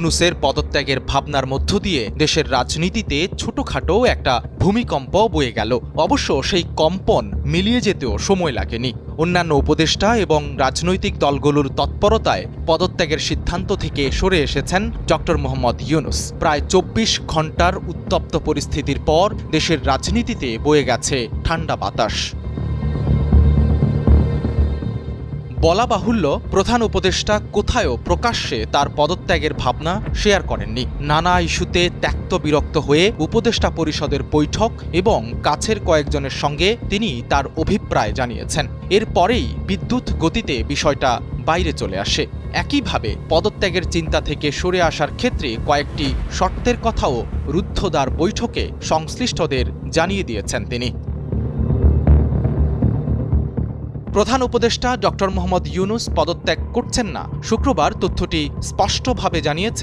ইউনূসের পদত্যাগের ভাবনার মধ্য দিয়ে দেশের রাজনীতিতে ছোটখাটো একটা ভূমিকম্প বয়ে গেল। অবশ্য সেই কম্পন মিলিয়ে যেতেও সময় লাগেনি। অন্যান্য উপদেষ্টা এবং রাজনৈতিক দলগুলোর তৎপরতায় পদত্যাগের সিদ্ধান্ত থেকে সরে এসেছেন ডক্টর মোহাম্মদ ইউনূস। প্রায় ২৪ ঘণ্টার উত্তপ্ত পরিস্থিতির পর দেশের রাজনীতিতে বয়ে গেছে ঠান্ডা বাতাস। বলা বাহুল্য, প্রধান উপদেষ্টা কোথায়ও প্রকাশ্যে তার পদত্যাগের ভাবনা শেয়ার করেননি। নানা ইস্যুতে ত্যক্ত বিরক্ত হয়ে উপদেষ্টা পরিষদের বৈঠক এবং কাছের কয়েকজনের সঙ্গে তিনি তার অভিপ্রায় জানিয়েছেন। এরপরেই বিদ্যুৎ গতিতে বিষয়টা বাইরে চলে আসে। একইভাবে পদত্যাগের চিন্তা থেকে সরে আসার ক্ষেত্রে কয়েকটি শর্তের কথাও রুদ্ধদ্বার বৈঠকে সংশ্লিষ্টদের জানিয়ে দিয়েছেন তিনি। প্রধান উপদেষ্টা ডক্টর মোহাম্মদ ইউনূস পদত্যাগ করছেন না। শুক্রবার তথ্যটি স্পষ্টভাবে জানিয়েছে